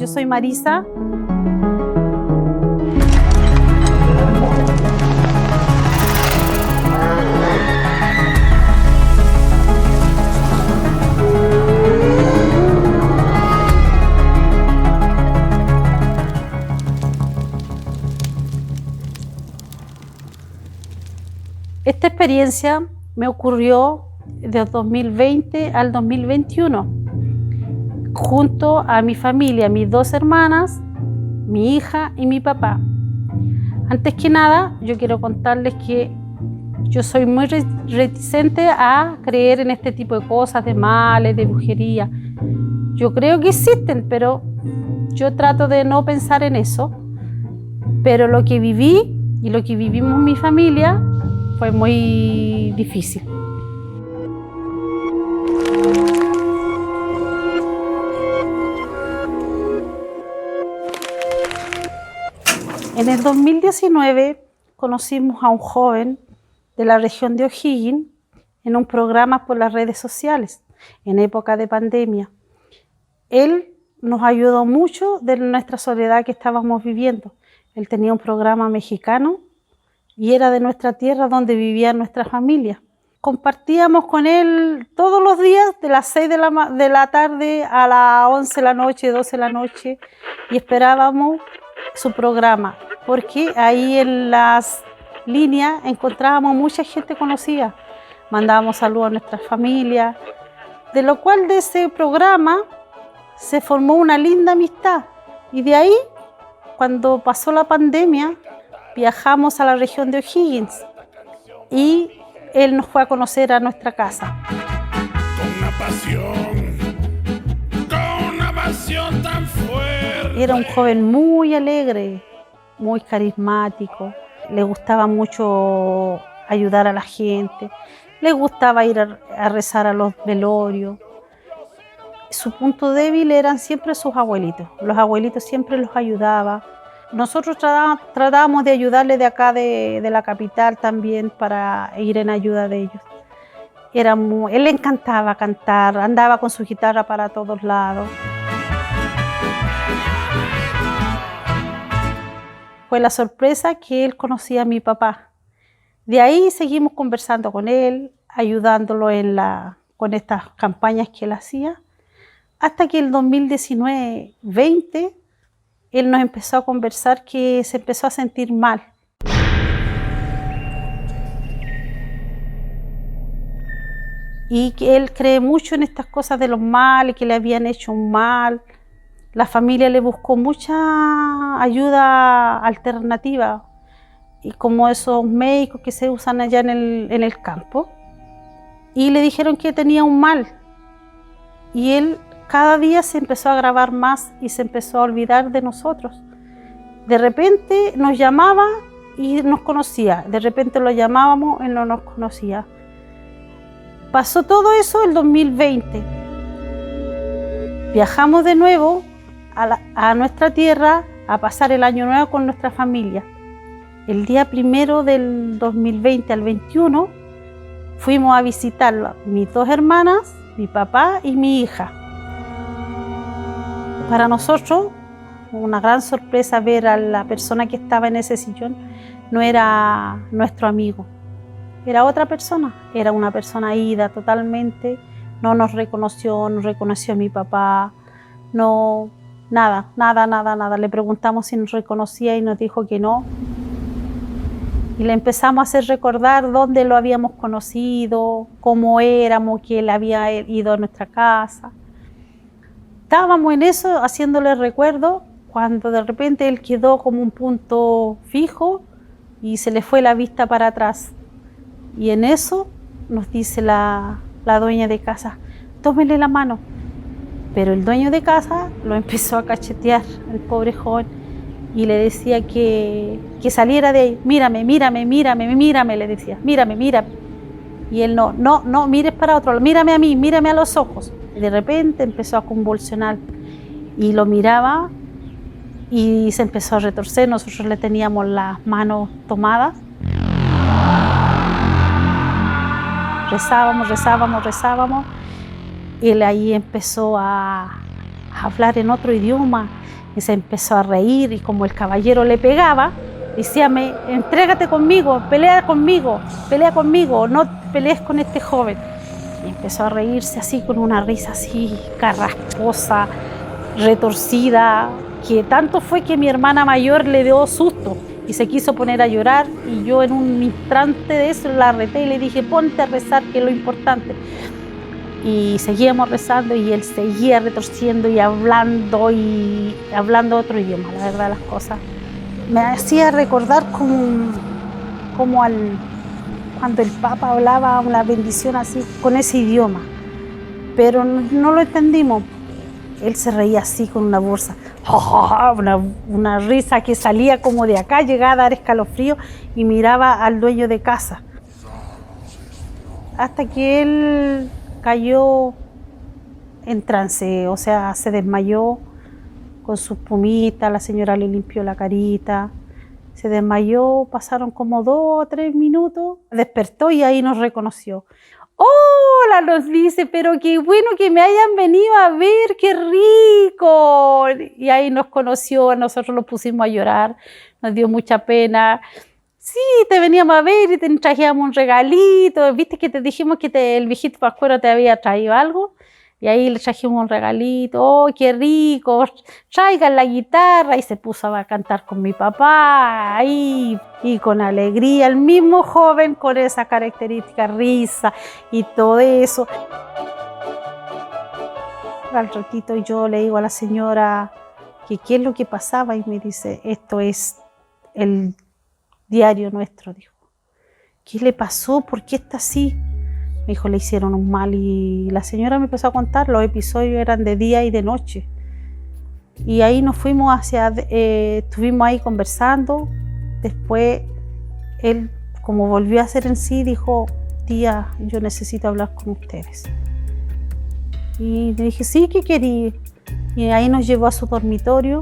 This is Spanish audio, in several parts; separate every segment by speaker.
Speaker 1: soy Marisa. Esta experiencia me ocurrió de 2020 al 2021, junto a mi familia, mis 2 hermanas, mi hija y mi papá. Antes que nada, yo quiero contarles que yo soy muy reticente a creer en este tipo de cosas, de males, de brujería. Yo creo que existen, pero yo trato de no pensar en eso. Pero lo que viví y lo que vivimos mi familia fue muy difícil. En el 2019 conocimos a un joven de la región de O'Higgins en un programa por las redes sociales, en época de pandemia. Él nos ayudó mucho de nuestra soledad que estábamos viviendo. Él tenía un programa mexicano y era de nuestra tierra donde vivía nuestra familia. Compartíamos con él todos los días de las 6 de la tarde a las 11 de la noche, 12 de la noche, y esperábamos su programa, porque ahí en las líneas encontrábamos mucha gente conocida. Mandábamos saludos a nuestra familia, de lo cual de ese programa se formó una linda amistad. Y de ahí, cuando pasó la pandemia, viajamos a la región de O'Higgins y él nos fue a conocer a nuestra casa. Con una pasión tan fuerte. Era un joven muy alegre, muy carismático, le gustaba mucho ayudar a la gente, le gustaba ir a rezar a los velorios. Su punto débil eran siempre sus abuelitos. Los abuelitos siempre los ayudaba. Nosotros tratábamos de ayudarle de acá, de la capital también, para ir en ayuda de ellos. Él le encantaba cantar, andaba con su guitarra para todos lados. Fue la sorpresa que él conocía a mi papá. De ahí seguimos conversando con él, ayudándolo con estas campañas que él hacía, hasta que el 2019-20 él nos empezó a conversar que se empezó a sentir mal. Y que él cree mucho en estas cosas de los males, que le habían hecho un mal. La familia le buscó mucha ayuda alternativa, y como esos médicos que se usan allá en el campo. Y le dijeron que tenía un mal. Y él cada día se empezó a agravar más y se empezó a olvidar de nosotros. De repente nos llamaba y nos conocía. De repente lo llamábamos y no nos conocía. Pasó todo eso el 2020. Viajamos de nuevo a nuestra tierra a pasar el año nuevo con nuestra familia. El día 1 del 2020 al 21 fuimos a visitarlo, mis 2 hermanas, mi papá y mi hija. Para nosotros, una gran sorpresa ver a la persona que estaba en ese sillón. No era nuestro amigo, era otra persona, era una persona ida totalmente. No nos reconoció, no reconoció a mi papá, no, nada. Le preguntamos si nos reconocía y nos dijo que no. Y le empezamos a hacer recordar dónde lo habíamos conocido, cómo éramos, que él había ido a nuestra casa. Estábamos en eso, haciéndole recuerdo, cuando de repente él quedó como un punto fijo y se le fue la vista para atrás. Y en eso nos dice la dueña de casa, tómele la mano. Pero el dueño de casa lo empezó a cachetear, el pobre joven, y le decía que saliera de ahí. Mírame, le decía, mírame. Y él no, mires para otro lado, mírame a mí, mírame a los ojos. Y de repente empezó a convulsionar y lo miraba y se empezó a retorcer. Nosotros le teníamos las manos tomadas. Rezábamos. Él ahí empezó a hablar en otro idioma y se empezó a reír, y como el caballero le pegaba, decíame, entrégate conmigo, pelea conmigo, no pelees con este joven. Y empezó a reírse así, con una risa así carrasposa, retorcida, que tanto fue que mi hermana mayor le dio susto y se quiso poner a llorar, y yo en un instante de eso la reté y le dije, ponte a rezar, que es lo importante. Y seguíamos rezando y él seguía retorciendo y hablando otro idioma, la verdad las cosas. Me hacía recordar como cuando el Papa hablaba una bendición así, con ese idioma, pero no lo entendimos. Él se reía así con una bolsa, una risa que salía como de acá, llegaba a dar escalofrío, y miraba al dueño de casa. Hasta que él cayó en trance, o sea, se desmayó con sus pumitas, la señora le limpió la carita, se desmayó, pasaron como 2 o 3 minutos, despertó y ahí nos reconoció. Hola, nos dice, pero qué bueno que me hayan venido a ver, qué rico. Y ahí nos conoció, nosotros nos pusimos a llorar, nos dio mucha pena. Sí, te veníamos a ver y te trajíamos un regalito, viste que te dijimos que el viejito Pascuero te había traído algo, y ahí le trajimos un regalito. Oh, qué rico, traigan la guitarra, y se puso a cantar con mi papá, ahí, y con alegría, el mismo joven con esa característica risa y todo eso. Al ratito yo le digo a la señora que qué es lo que pasaba, y me dice, esto es el diario nuestro, dijo. ¿Qué le pasó? ¿Por qué está así? Me dijo, le hicieron un mal, y la señora me empezó a contar, los episodios eran de día y de noche. Y ahí nos fuimos estuvimos ahí conversando. Después él, como volvió a ser en sí, dijo, tía, yo necesito hablar con ustedes. Y le dije, sí, ¿qué quería? Y ahí nos llevó a su dormitorio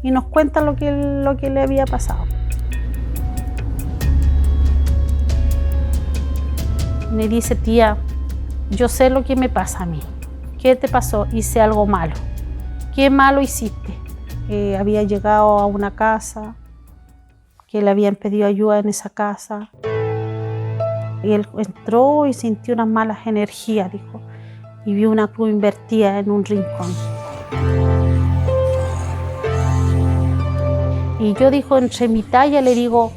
Speaker 1: y nos cuenta lo que le había pasado. Me dice, tía, yo sé lo que me pasa a mí. ¿Qué te pasó? Hice algo malo. ¿Qué malo hiciste? Había llegado a una casa, que le habían pedido ayuda en esa casa. Y él entró y sintió unas malas energías, dijo, y vio una cruz invertida en un rincón. Y yo, dijo, entre mi talla le digo,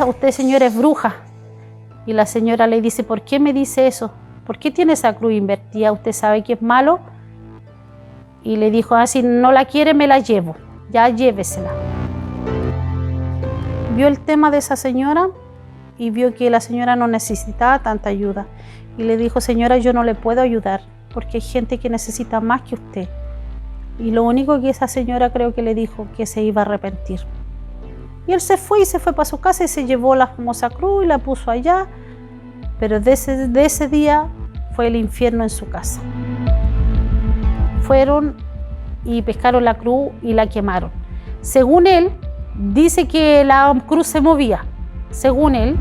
Speaker 1: usted, señora, es bruja. Y la señora le dice, ¿por qué me dice eso? ¿Por qué tiene esa cruz invertida? ¿Usted sabe que es malo? Y le dijo, si no la quiere, me la llevo. Ya llévesela. Vio el tema de esa señora y vio que la señora no necesitaba tanta ayuda. Y le dijo, señora, yo no le puedo ayudar porque hay gente que necesita más que usted. Y lo único que esa señora creo que le dijo, que se iba a arrepentir. Y él se fue para su casa y se llevó la famosa cruz y la puso allá. Pero de ese día fue el infierno en su casa. Fueron y pescaron la cruz y la quemaron. Según él, dice que la cruz se movía. Según él,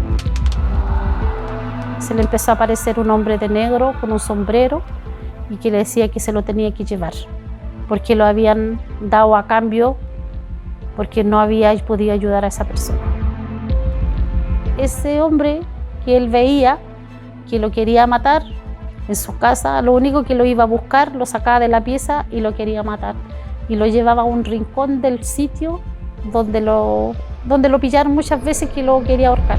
Speaker 1: se le empezó a aparecer un hombre de negro con un sombrero y que le decía que se lo tenía que llevar, porque lo habían dado a cambio, porque no había podido ayudar a esa persona. Ese hombre que él veía que lo quería matar en su casa, lo único que lo iba a buscar, lo sacaba de la pieza y lo quería matar. Y lo llevaba a un rincón del sitio donde lo pillaron muchas veces que lo quería ahorcar.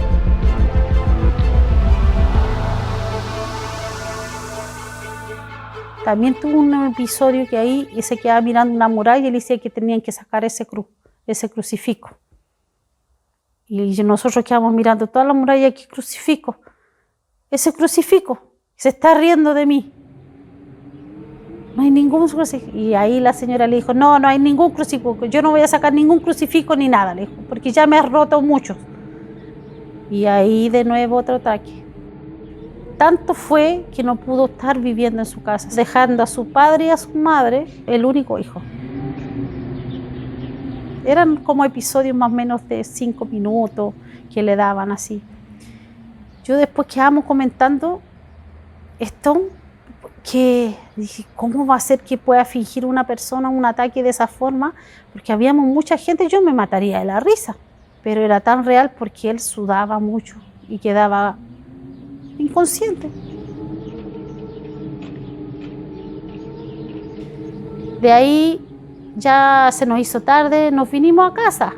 Speaker 1: También tuvo un episodio que ahí se quedaba mirando una muralla y le decía que tenían que sacar ese crucifijo. Y nosotros quedamos mirando toda la muralla, ¿qué crucifijo? Ese crucifijo, se está riendo de mí. No hay ningún crucifijo. Y ahí la señora le dijo, no hay ningún crucifijo, yo no voy a sacar ningún crucifijo ni nada, le dijo, porque ya me has roto mucho. Y ahí de nuevo otro ataque. Tanto fue que no pudo estar viviendo en su casa, dejando a su padre y a su madre el único hijo. Eran como episodios más o menos de 5 minutos que le daban así. Yo después quedamos comentando esto, que dije, ¿cómo va a ser que pueda fingir una persona un ataque de esa forma? Porque habíamos mucha gente, yo me mataría de la risa, pero era tan real porque él sudaba mucho y quedaba inconsciente. De ahí ya se nos hizo tarde, nos vinimos a casa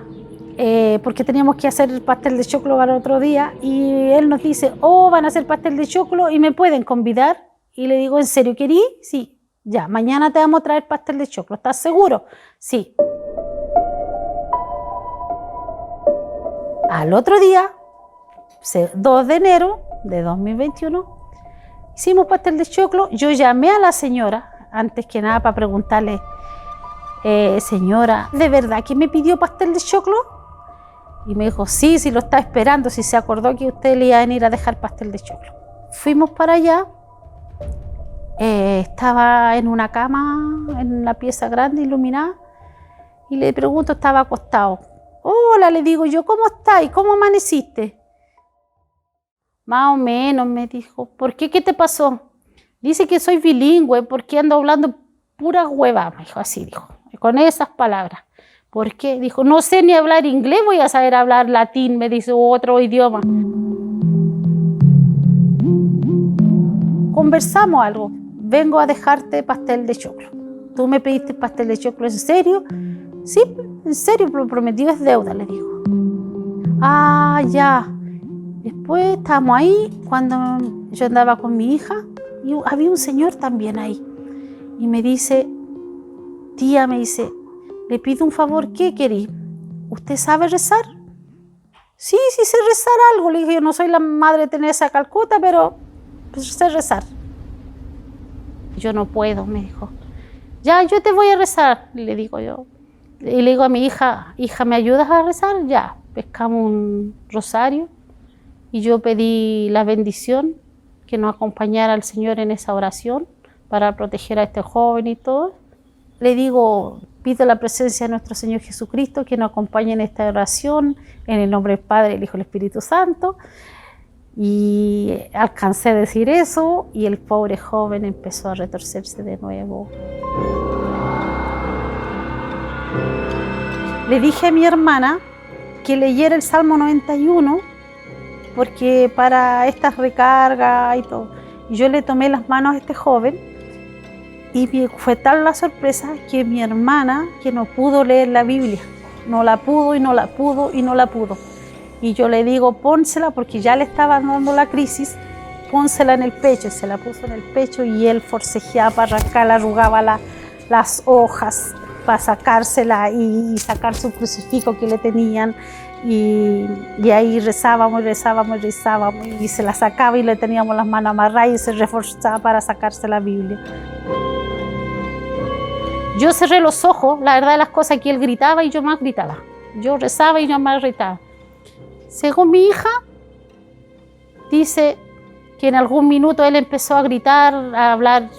Speaker 1: porque teníamos que hacer el pastel de choclo para otro día y él nos dice, oh, van a hacer pastel de choclo y me pueden convidar. Y le digo, ¿en serio querí? Sí, ya, mañana te vamos a traer pastel de choclo, ¿estás seguro? Sí. Al otro día, 2 de enero de 2021, hicimos pastel de choclo. Yo llamé a la señora, antes que nada, para preguntarle, señora, ¿de verdad que me pidió pastel de choclo? Y me dijo, sí, sí lo está esperando, si se acordó que usted le iba a venir a dejar pastel de choclo. Fuimos para allá. Estaba en una cama, en la pieza grande, iluminada, y le pregunto, estaba acostado. Hola, le digo yo, ¿cómo estás? ¿Cómo amaneciste? Más o menos, me dijo. ¿Por qué? ¿Qué te pasó? Dice que soy bilingüe, porque ando hablando pura hueva, me dijo, así dijo, con esas palabras. ¿Por qué? Dijo, no sé ni hablar inglés, voy a saber hablar latín, me dice, u otro idioma. Conversamos algo. Vengo a dejarte pastel de choclo. ¿Tú me pediste pastel de choclo en serio? Sí, en serio, lo prometido es deuda, le digo. Ah, ya. Después estábamos ahí cuando yo andaba con mi hija y había un señor también ahí. Y me dice, tía, me dice, le pido un favor, ¿qué querís? ¿Usted sabe rezar? Sí, sí sé rezar algo. Le dije, yo no soy la madre Teresa de Calcuta, pero pues, sé rezar. Yo no puedo, me dijo. Ya, yo te voy a rezar, le digo yo. Y le digo a mi hija, hija, ¿me ayudas a rezar? Ya, pescamos un rosario y yo pedí la bendición que nos acompañara el Señor en esa oración para proteger a este joven y todo. Le digo, pido la presencia de nuestro Señor Jesucristo que nos acompañe en esta oración, en el nombre del Padre, del Hijo y del Espíritu Santo. Y alcancé a decir eso y el pobre joven empezó a retorcerse de nuevo. Le dije a mi hermana que leyera el Salmo 91 porque para estas recargas y todo. Y yo le tomé las manos a este joven y fue tal la sorpresa que mi hermana, que no pudo leer la Biblia, no la pudo y no la pudo y no la pudo. Y yo le digo, pónsela, porque ya le estaba dando la crisis, pónsela en el pecho. Y se la puso en el pecho y él forcejeaba para arrancarla, arrugaba las hojas para sacársela y sacar su crucifijo que le tenían. Y ahí rezábamos y se la sacaba y le teníamos las manos amarradas y se reforzaba para sacarse la Biblia. Yo cerré los ojos, la verdad de las cosas, que él gritaba y yo más gritaba. Yo rezaba y yo más gritaba. Según mi hija, dice que en algún minuto él empezó a gritar, a hablar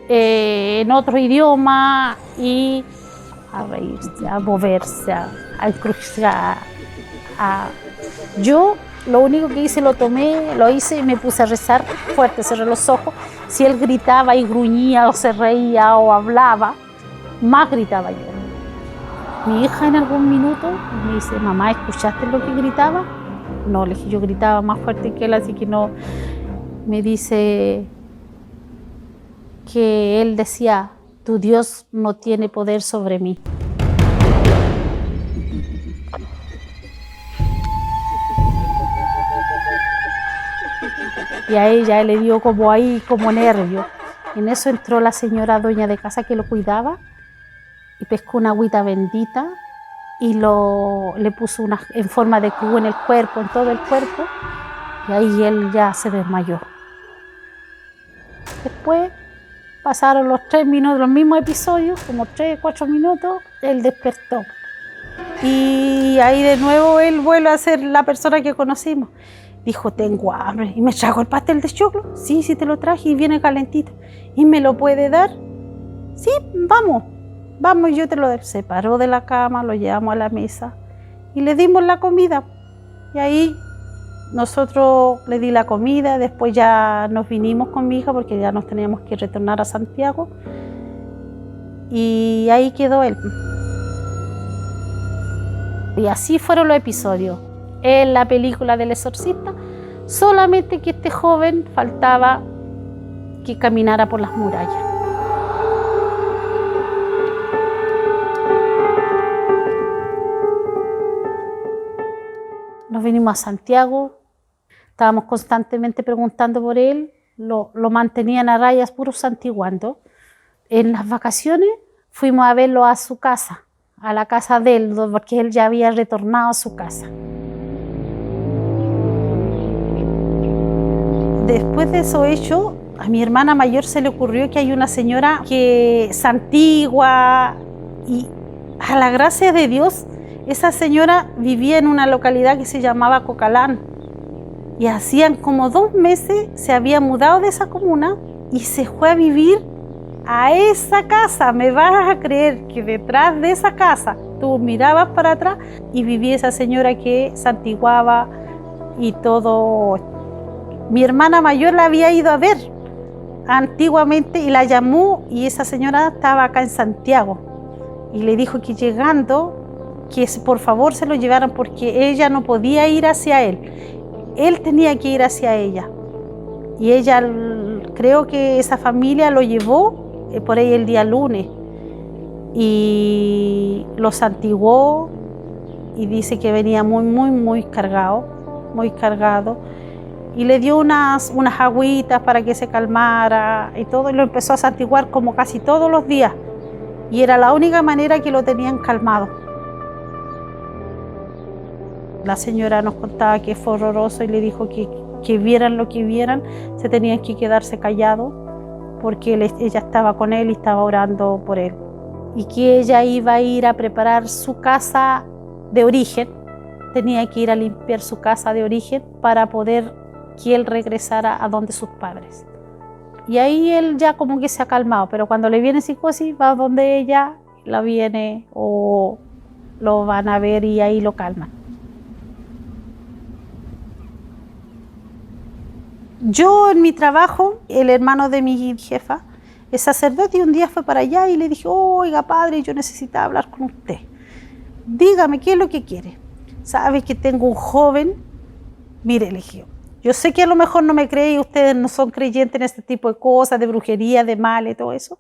Speaker 1: en otro idioma y a reírse, a moverse, a encrucijar. Yo lo único que hice, lo tomé, lo hice y me puse a rezar fuerte, cerré los ojos. Si él gritaba y gruñía o se reía o hablaba, más gritaba yo. Mi hija en algún minuto me dice, mamá, ¿escuchaste lo que gritaba? No, le dije, yo gritaba más fuerte que él, así que no. Me dice que él decía, tu Dios no tiene poder sobre mí. Y a ella le dio como ahí, como nervio. En eso entró la señora dueña de casa que lo cuidaba y pescó una agüita bendita y le puso en forma de cruz en el cuerpo, en todo el cuerpo, y ahí él ya se desmayó. Después pasaron los 3 minutos, los mismos episodios, como 3, 4 minutos, él despertó. Y ahí de nuevo él vuelve a ser la persona que conocimos. Dijo, tengo hambre. ¿Y me trajo el pastel de choclo? Sí, sí te lo traje y viene calentito. ¿Y me lo puede dar? Sí, vamos, yo te lo doy. Se paró de la cama, lo llevamos a la mesa y le dimos la comida. Y ahí Nosotros le di la comida, después ya nos vinimos con mi hija porque ya nos teníamos que retornar a Santiago y ahí quedó él. Y así fueron los episodios. En la película del exorcista, solamente que este joven faltaba que caminara por las murallas. Nos vinimos a Santiago, estábamos constantemente preguntando por él, lo mantenían a rayas puros santiguando. En las vacaciones fuimos a verlo a su casa, a la casa de él, porque él ya había retornado a su casa. Después de eso hecho, a mi hermana mayor se le ocurrió que hay una señora que santigua y a la gracia de Dios, esa señora vivía en una localidad que se llamaba Cocalán y hacían como 2 meses se había mudado de esa comuna y se fue a vivir a esa casa. Me vas a creer que detrás de esa casa tú mirabas para atrás y vivía esa señora que santiguaba y todo. Mi hermana mayor la había ido a ver antiguamente y la llamó y esa señora estaba acá en Santiago y le dijo que llegando que por favor se lo llevaran porque ella no podía ir hacia él tenía que ir hacia ella y ella, creo que esa familia lo llevó por ahí el día lunes y lo santiguó y dice que venía muy cargado y le dio unas agüitas para que se calmara y todo y lo empezó a santiguar como casi todos los días y era la única manera que lo tenían calmado. La señora nos contaba que fue horroroso y le dijo que vieran lo que vieran, se tenían que quedarse callados porque ella estaba con él y estaba orando por él. Y que ella iba a ir a preparar su casa de origen, tenía que ir a limpiar su casa de origen para poder que él regresara a donde sus padres. Y ahí él ya como que se ha calmado, pero cuando le viene psicosis va donde ella, la viene o lo van a ver y ahí lo calman. Yo en mi trabajo, el hermano de mi jefa, el sacerdote, un día fue para allá y le dije, oiga padre, yo necesitaba hablar con usted. Dígame, ¿qué es lo que quiere? ¿Sabe que tengo un joven? Mire, le dije, yo sé que a lo mejor no me cree y ustedes no son creyentes en este tipo de cosas, de brujería, de mal y todo eso.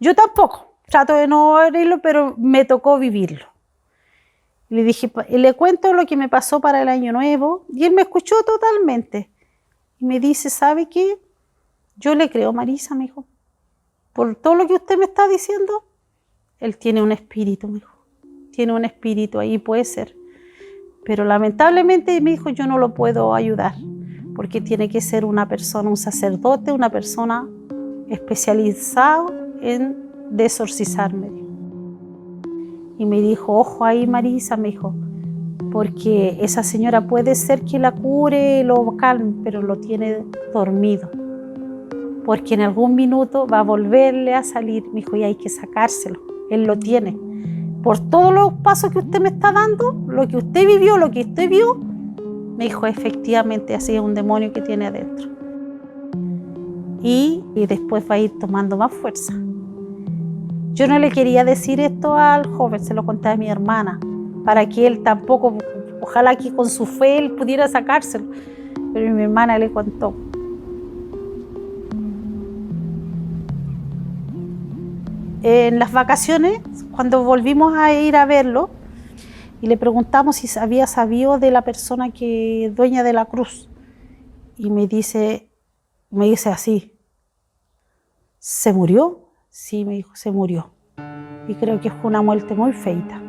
Speaker 1: Yo tampoco, trato de no abrirlo, pero me tocó vivirlo. Le dije, le cuento lo que me pasó para el año nuevo y él me escuchó totalmente. Y me dice, ¿sabe qué? Yo le creo, Marisa, me dijo. Por todo lo que usted me está diciendo, él tiene un espíritu, me dijo. Tiene un espíritu ahí, puede ser. Pero lamentablemente, me dijo, yo no lo puedo ayudar. Porque tiene que ser una persona, un sacerdote, una persona especializada en exorcizarme. Y me dijo, ojo ahí, Marisa, me dijo. Porque esa señora puede ser que la cure, lo calme, pero lo tiene dormido. Porque en algún minuto va a volverle a salir, me dijo, y hay que sacárselo. Él lo tiene. Por todos los pasos que usted me está dando, lo que usted vivió, lo que usted vio, me dijo, efectivamente, así es un demonio que tiene adentro. Y después va a ir tomando más fuerza. Yo no le quería decir esto al joven, se lo conté a mi hermana, para que él tampoco, ojalá que con su fe él pudiera sacárselo. Pero mi hermana le contó. En las vacaciones, cuando volvimos a ir a verlo, y le preguntamos si había sabido de la persona que dueña de la cruz. Y me dice así, ¿se murió? Sí, me dijo, se murió. Y creo que fue una muerte muy feita.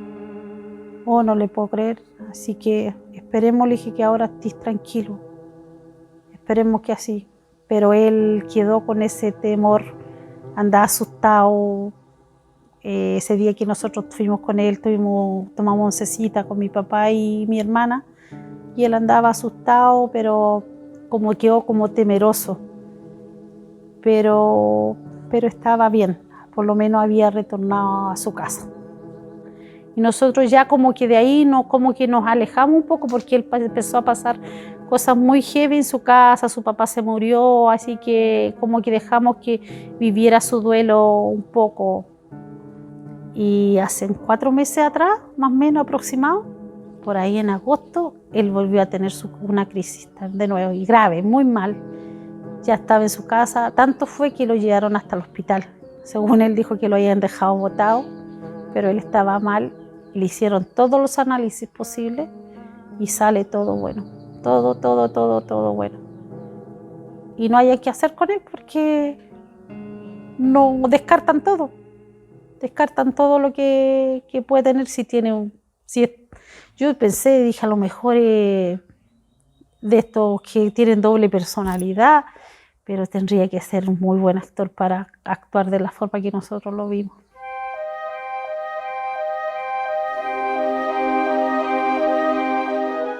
Speaker 1: Oh, no le puedo creer. Así que esperemos, le dije, que ahora estés tranquilo. Esperemos que así. Pero él quedó con ese temor, andaba asustado. Ese día que nosotros fuimos con él, tomamos oncecita con mi papá y mi hermana, y él andaba asustado, pero quedó como temeroso. Pero estaba bien, por lo menos había retornado a su casa. Y nosotros ya como que de ahí como que nos alejamos un poco porque él empezó a pasar cosas muy heavy en su casa, su papá se murió, así que como que dejamos que viviera su duelo un poco. Y hace 4 meses atrás, más o menos aproximado, por ahí en agosto, él volvió a tener una crisis de nuevo, y grave, muy mal. Ya estaba en su casa, tanto fue que lo llevaron hasta el hospital. Según él dijo que lo habían dejado botado, pero él estaba mal. Le hicieron todos los análisis posibles y sale todo bueno. Todo bueno. Y no hay qué hacer con él porque no descartan todo. Descartan todo lo que puede tener si tiene un... Yo pensé, dije, a lo mejor de estos que tienen doble personalidad, pero tendría que ser un muy buen actor para actuar de la forma que nosotros lo vimos.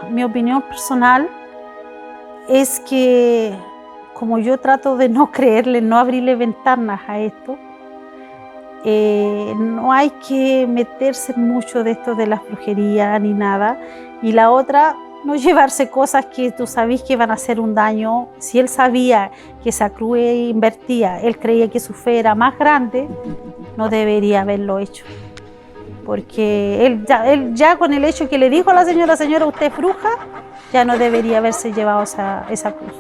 Speaker 1: Mi opinión personal es que, como yo trato de no creerle, no abrirle ventanas a esto, no hay que meterse mucho de esto de las brujerías ni nada. Y la otra, no llevarse cosas que tú sabes que van a hacer un daño. Si él sabía que esa cruz invertía, él creía que su fe era más grande, no debería haberlo hecho. Porque él ya con el hecho que le dijo a la señora, usted es bruja, ya no debería haberse llevado esa cruz.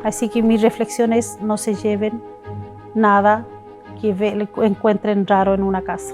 Speaker 1: Así que mis reflexiones, no se lleven nada que encuentren raro en una casa.